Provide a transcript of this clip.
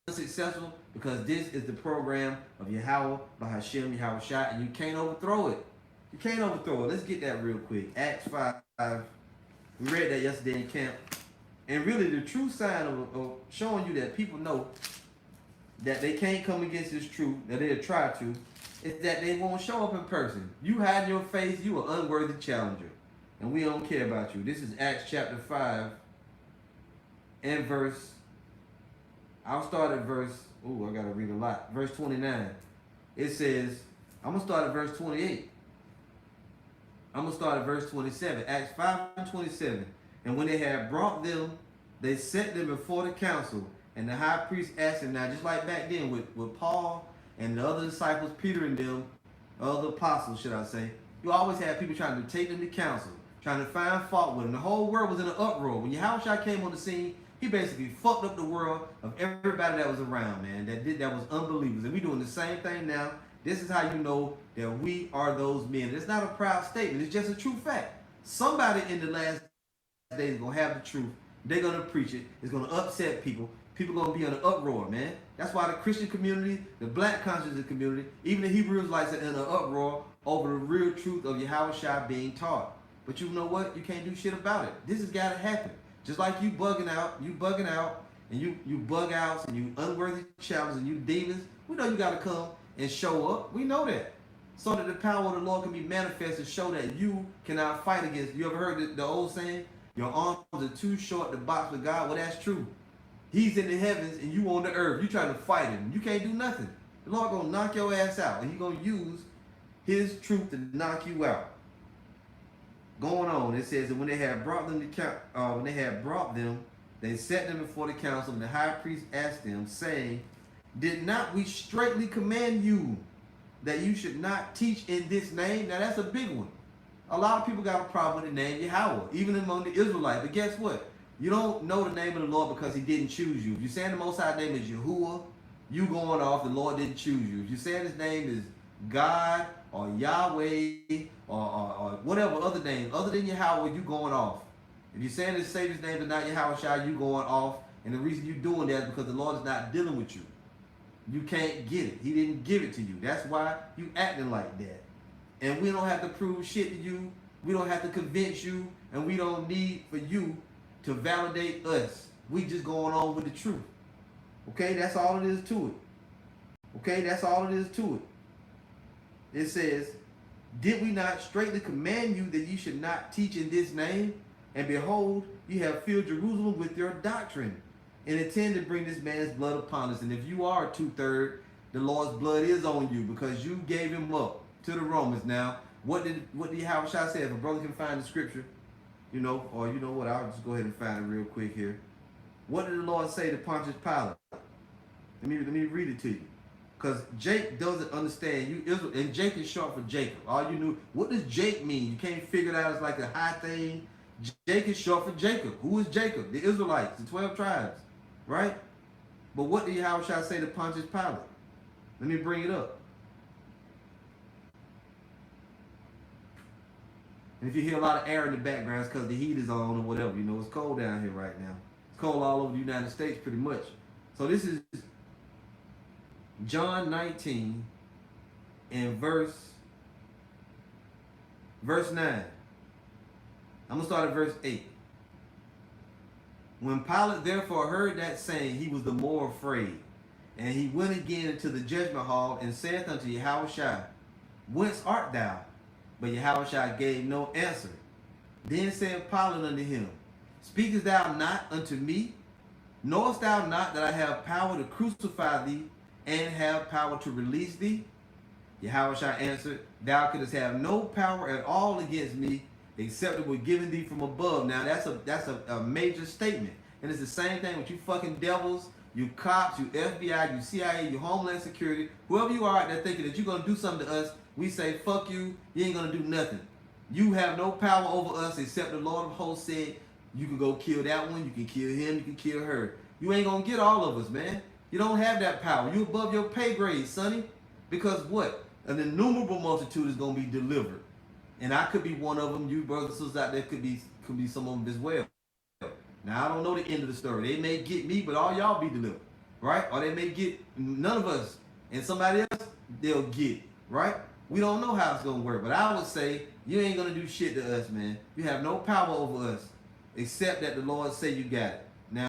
unsuccessful because this is the program of Yahweh by Hashem Yahweh Shai, and you can't overthrow it. You can't overthrow it. Let's get that real quick. Acts 5. We read that yesterday in camp. And really the true sign of showing you that people know that they can't come against this truth, that they'll try to, is that they won't show up in person. You hide your face, you are unworthy challenger. And we don't care about you. This is Acts chapter 5 and verse, I'll start at verse, I gotta read a lot. Verse 29. It says, I'm gonna start at verse 28. I'm gonna start at verse 27. Acts 5 and 27. And when they had brought them, they set them before the council. And the high priest asked him, now just like back then with Paul and the other disciples, Peter and them, other apostles, should I say, you always had people trying to take them to council, trying to find fault with them. The whole world was in an uproar. When Yahushua came on the scene, he basically fucked up the world of everybody that was around, man. That was unbelievers. And we doing the same thing now. This is how you know that we are those men. It's not a proud statement. It's just a true fact. Somebody in the last days is going to have the truth. They're going to preach it. It's going to upset people. People are going to be in an uproar, man. That's why the Christian community, the black conscious community, even the Hebrew Israelites are in an uproar over the real truth of Yahushua being taught. But you know what? You can't do shit about it. This has got to happen. Just like you bugging out, and you bug outs, and you unworthy challenges, and you demons, we know you got to come and show up. We know that. So that the power of the Lord can be manifested, show that you cannot fight against. You ever heard the old saying, your arms are too short to box with God? Well, that's true. He's in the heavens and you on the earth. You trying to fight him. You can't do nothing. The Lord gonna knock your ass out, and he gonna use his truth to knock you out. Going on, it says that when they had brought them, they set them before the council, and the high priest asked them, saying, did not we straitly command you that you should not teach in this name? Now that's a big one. A lot of people got a problem with the name Yahweh, even among the Israelites. But guess what? You don't know the name of the Lord because he didn't choose you. If you're saying the Most High name is Yahuwah, you going off, the Lord didn't choose you. If you're saying his name is God or Yahweh or whatever other name, other than Yahweh, you going off. If you're saying his Savior's name is not Yahushua, you going off. And the reason you're doing that is because the Lord is not dealing with you. You can't get it. He didn't give it to you. That's why you acting like that. And we don't have to prove shit to you. We don't have to convince you. And we don't need for you to validate us. We just going on with the truth. Okay, that's all it is to it. Okay, that's all it is to it. It says, did we not straightly command you that you should not teach in this name? And behold, you have filled Jerusalem with your doctrine, and intend to bring this man's blood upon us. And if you are 2/3, the Lord's blood is on you because you gave him up to the Romans. Now, what did Yahushua say? If a brother can find the scripture, you know, or you know what, I'll just go ahead and find it real quick here. What did the Lord say to Pontius Pilate? Let me read it to you. Because Jake doesn't understand. You Israel, and Jake is short for Jacob. All you knew, what does Jake mean? You can't figure it out. It's like a high thing. Jake is short for Jacob. Who is Jacob? The Israelites, the 12 tribes, right? But what did Yahushua say to Pontius Pilate? Let me bring it up. And if you hear a lot of air in the background, it's because the heat is on or whatever. You know, it's cold down here right now. It's cold all over the United States pretty much. So this is John 19 and verse 9. I'm going to start at verse 8. When Pilate therefore heard that saying, he was the more afraid. And he went again into the judgment hall and saith unto Yahushua, whence art thou? But Yahushua gave no answer. Then said Pilate unto him, speakest thou not unto me? Knowest thou not that I have power to crucify thee and have power to release thee? Yahushua answered, thou couldst have no power at all against me, except it were given thee from above. Now that's a major statement. And it's the same thing with you fucking devils, you cops, you FBI, you CIA, you Homeland Security, whoever you are out there thinking that you're going to do something to us, we say, fuck you, you ain't going to do nothing. You have no power over us except the Lord of hosts said, you can go kill that one, you can kill him, you can kill her. You ain't going to get all of us, man. You don't have that power. You above your pay grade, sonny. Because what? An innumerable multitude is going to be delivered. And I could be one of them. You brothers and sisters out there could be some of them as well. Now, I don't know the end of the story. They may get me, but all y'all be delivered. right? Or they may get none of us, and somebody else they'll get, right? We don't know how it's gonna work, but I would say you ain't gonna do shit to us, man. You have no power over us, except that the Lord say you got it.